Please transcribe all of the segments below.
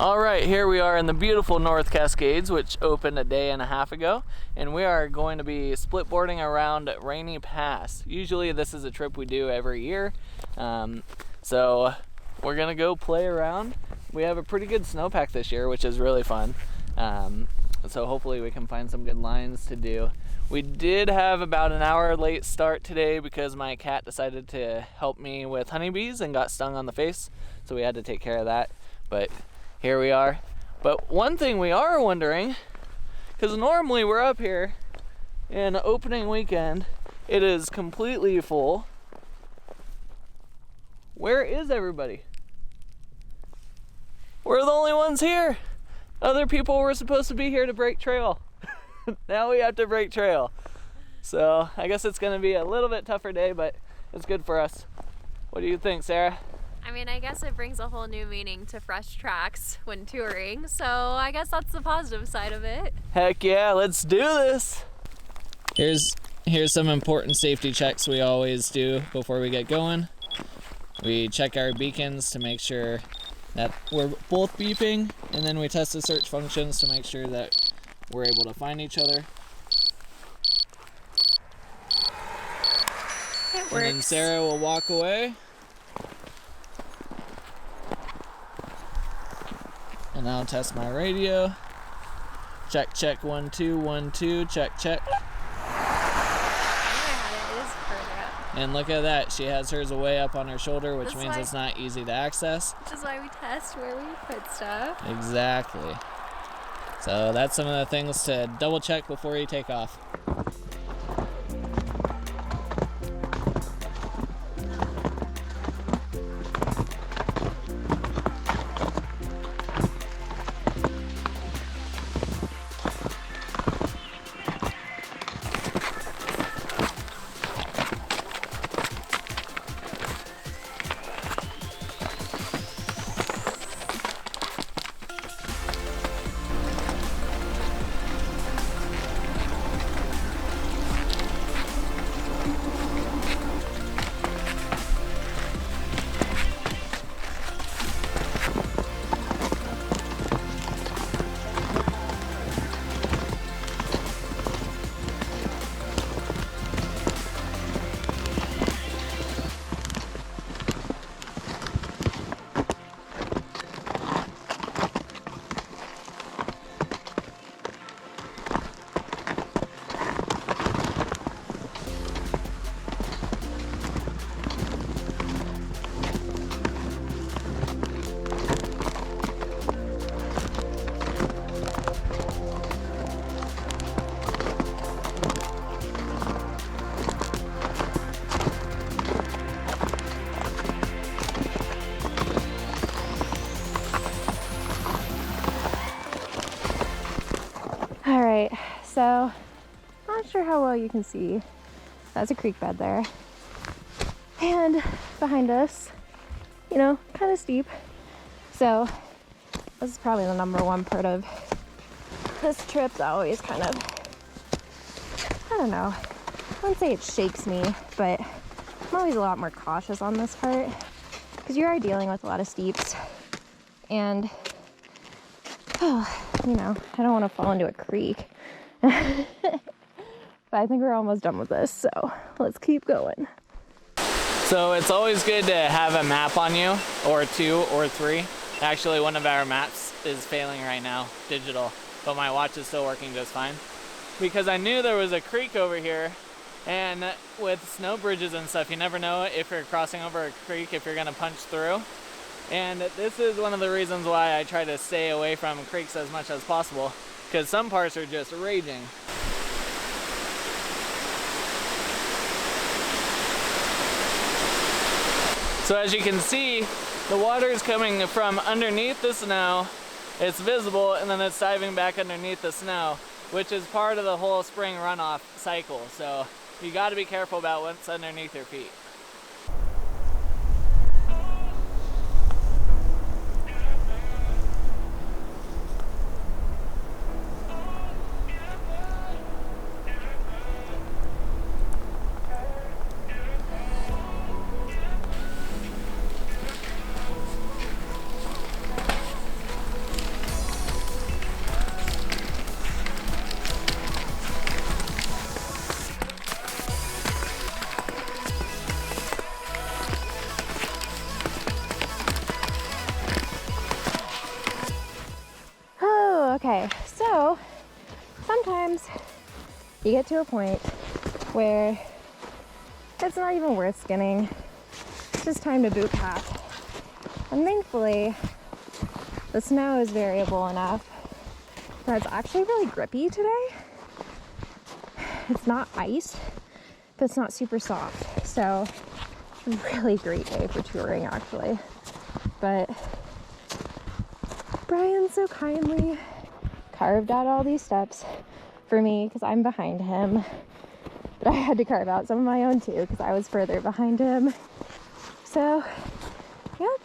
All right, here we are in the beautiful North Cascades, which opened a day and a half ago, and we are going to be splitboarding around Rainy Pass. Usually this is a trip we do every year, so we're gonna go play around. We have a pretty good snowpack this year, which is really fun, so hopefully we can find some good lines to do. We did have about an hour late start today because my cat decided to help me with honeybees and got stung on the face, so we had to take care of that, but here we are. But one thing we are wondering, because normally we're up here in opening weekend, it is completely full. Where is everybody? We're the only ones here. Other people were supposed to be here to break trail. Now we have to break trail. So I guess it's gonna be a little bit tougher day, but it's good for us. What do you think, Sarah? I mean, I guess it brings a whole new meaning to fresh tracks when touring, so I guess that's the positive side of it. Heck yeah, let's do this! Here's some important safety checks we always do before we get going. We check our beacons to make sure that we're both beeping, and then we test the search functions to make sure that we're able to find each other. It works. And then Sarah will walk away. And I'll test my radio. Check, check, 1, 2, 1, 2, check, check. And look at that, she has hers way up on her shoulder, which means it's not easy to access. Which is why we test where we put stuff. Exactly. So that's some of the things to double check before you take off. Alright, so not sure how well you can see. That's a creek bed there. And behind us, you know, kind of steep. So this is probably the number one part of this trip that always kind of, I don't know, I wouldn't say it shakes me, but I'm always a lot more cautious on this part because you are dealing with a lot of steeps and you know, I don't want to fall into a creek. But I think we're almost done with this, so let's keep going. So it's always good to have a map on you, or 2 or 3. Actually, one of our maps is failing right now, digital, but my watch is still working just fine. Because I knew there was a creek over here, and with snow bridges and stuff, you never know if you're crossing over a creek, if you're gonna punch through. And this is one of the reasons why I try to stay away from creeks as much as possible, because some parts are just raging. So as you can see, the water is coming from underneath the snow, it's visible, and then it's diving back underneath the snow, which is part of the whole spring runoff cycle. So you got to be careful about what's underneath your feet. Okay, so sometimes you get to a point where it's not even worth skinning. It's just time to boot pack. And thankfully, the snow is variable enough that it's actually really grippy today. It's not ice, but it's not super soft. So it's a really great day for touring, actually. But Brian so kindly carved out all these steps for me because I'm behind him. But I had to carve out some of my own too because I was further behind him. So, yep.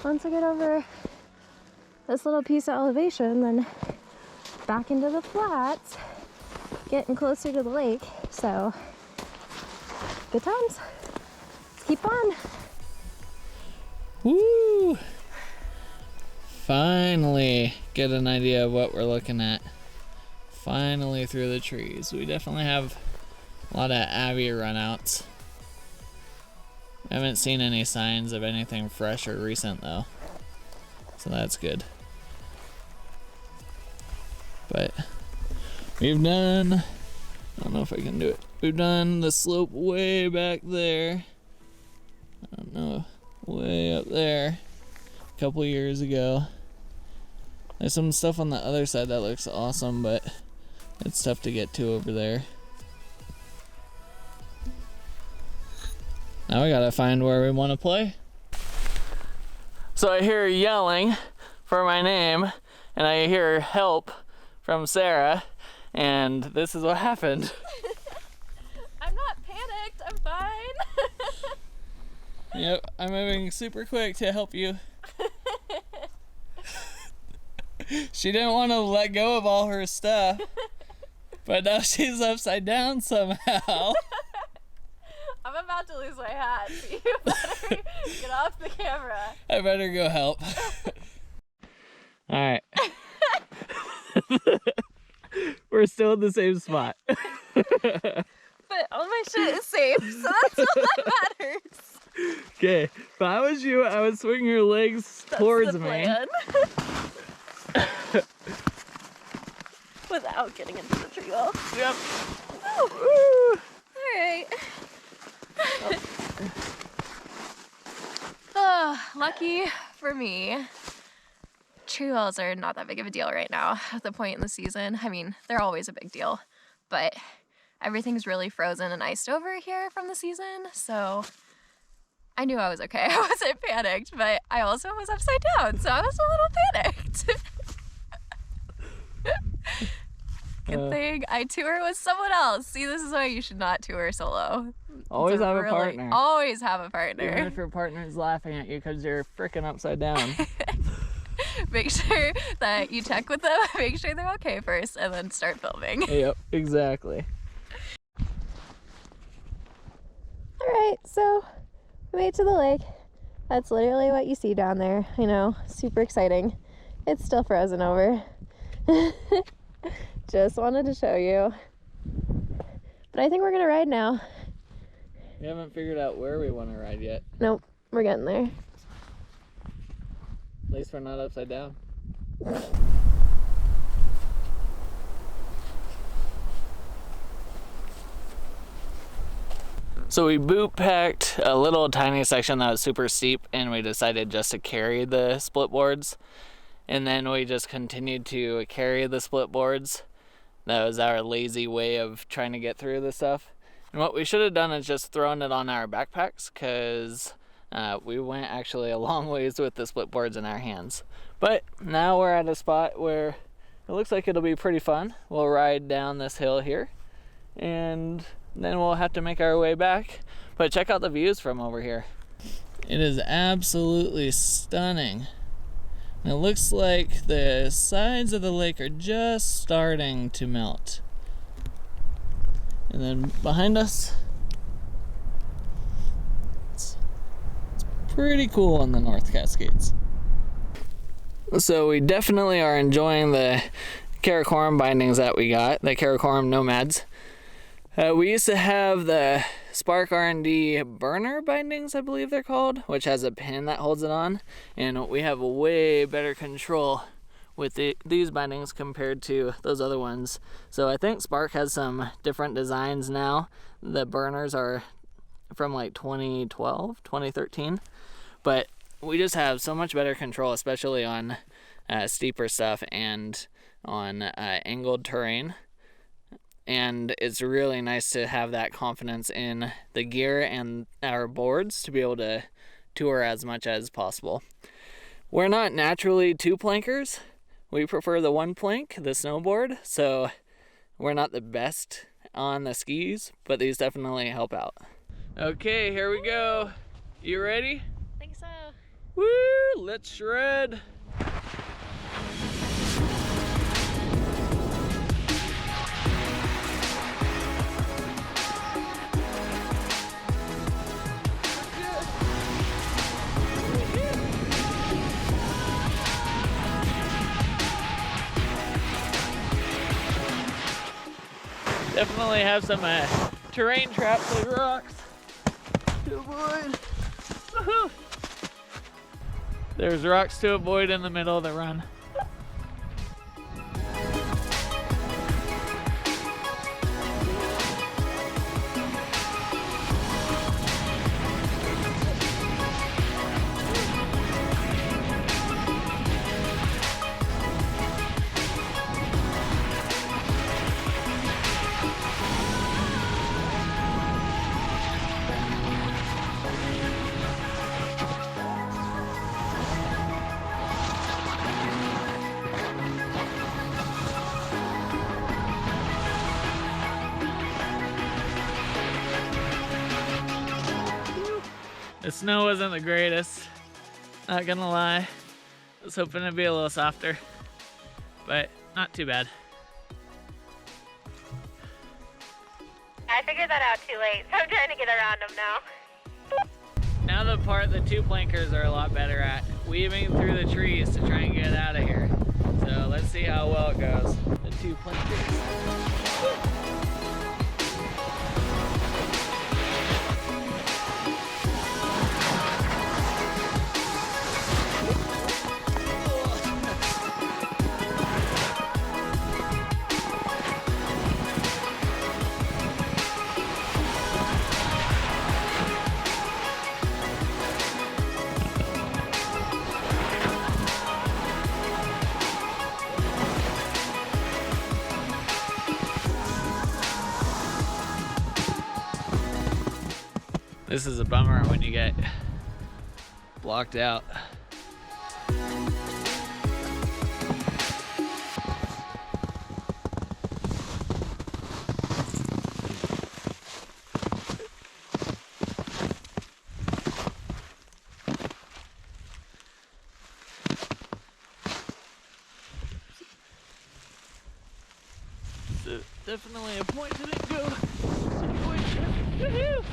Once I get over this little piece of elevation, then back into the flats, getting closer to the lake. So, good times. Let's keep on. Woo! Finally get an idea of what we're looking at. Finally through the trees. We definitely have a lot of Abby runouts. I haven't seen any signs of anything fresh or recent though, so that's good. But we've done, I don't know if I can do it, we've done the slope way back there. I don't know, way up there a couple years ago. There's some stuff on the other side that looks awesome, but it's tough to get to over there. Now we gotta find where we want to play. So I hear yelling for my name, and I hear help from Sarah, and this is what happened. I'm not panicked, I'm fine. Yep, I'm moving super quick to help you. She didn't want to let go of all her stuff, but now she's upside down somehow. I'm about to lose my hat. So you better get off the camera. I better go help. Alright. We're still in the same spot. But all my shit is safe, so that's all that matters. Okay, if I was you, I would swing your legs towards me. Without getting into the tree wall. Yep. Alright. Oh, lucky for me, tree walls are not that big of a deal right now at the point in the season. I mean, they're always a big deal, but everything's really frozen and iced over here from the season, so I knew I was okay. I wasn't panicked, but I also was upside down, so I was a little panicked. Good thing I tour with someone else. See, this is why you should not tour solo. Always have a partner. Always have a partner. Even if your partner's laughing at you because you're freaking upside down. Make sure that you check with them, make sure they're okay first, and then start filming. Yep, exactly. Alright, so we made it to the lake. That's literally what you see down there. I know, super exciting. It's still frozen over. Just wanted to show you. But I think we're gonna ride now. We haven't figured out where we want to ride yet. Nope, we're getting there. At least we're not upside down. So we boot packed a little tiny section that was super steep, and we decided just to carry the split boards. And then we just continued to carry the split boards. That was our lazy way of trying to get through this stuff. And what we should have done is just thrown it on our backpacks, because we went actually a long ways with the split boards in our hands. But now we're at a spot where it looks like it'll be pretty fun. We'll ride down this hill here, and then we'll have to make our way back. But check out the views from over here. It is absolutely stunning. And it looks like the sides of the lake are just starting to melt. And then behind us, it's pretty cool on the North Cascades. So we definitely are enjoying the Karakoram bindings that we got, the Karakoram Nomads. We used to have the Spark R&D burner bindings, I believe they're called, which has a pin that holds it on, and we have way better control with these bindings compared to those other ones. So I think Spark has some different designs now. The burners are from like 2012, 2013, but we just have so much better control, especially on steeper stuff and on angled terrain. And it's really nice to have that confidence in the gear and our boards to be able to tour as much as possible. We're not naturally two plankers. We prefer the one plank, the snowboard, so we're not the best on the skis, but these definitely help out. Okay, here we go. You ready? I think so. Woo! Let's shred. Definitely have some terrain traps like rocks to avoid. Woohoo! There's rocks to avoid in the middle of the run. The snow wasn't the greatest, not gonna lie. I was hoping it'd be a little softer, but not too bad. I figured that out too late, so I'm trying to get around them now. Now the part the two plankers are a lot better at, weaving through the trees to try and get out of here. So let's see how well it goes. The two plankers. This is a bummer when you get blocked out. So definitely a point to go situation. Woohoo!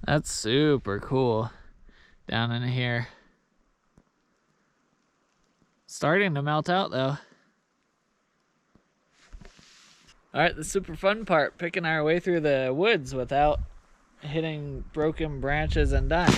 That's super cool down in here. Starting to melt out though. All right, the super fun part, picking our way through the woods without hitting broken branches and dying.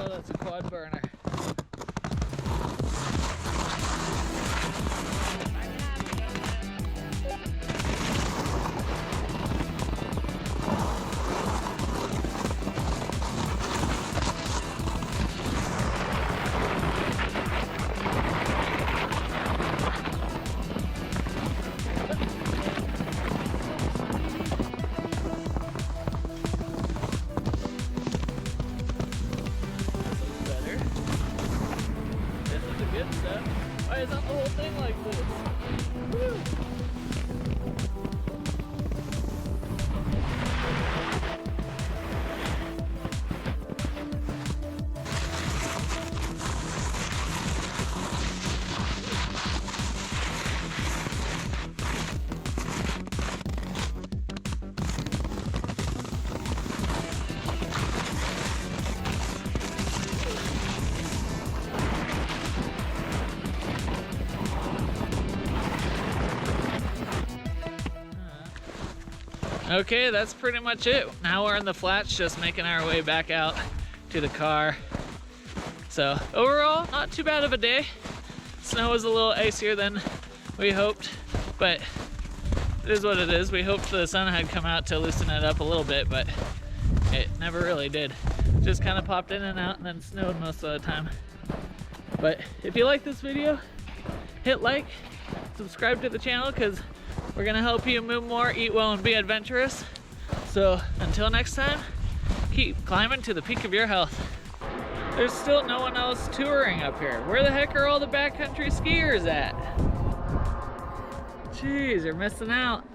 That's a quad burner. Why isn't the whole thing like this? Woo. Okay, that's pretty much it. Now we're in the flats, just making our way back out to the car. So overall, not too bad of a day. Snow was a little icier than we hoped, but it is what it is. We hoped the sun had come out to loosen it up a little bit, but it never really did. Just kind of popped in and out and then snowed most of the time. But if you like this video, hit like, subscribe to the channel, because we're gonna help you move more, eat well, and be adventurous. So until next time, keep climbing to the peak of your health. There's still no one else touring up here. Where the heck are all the backcountry skiers at? Jeez, you're missing out.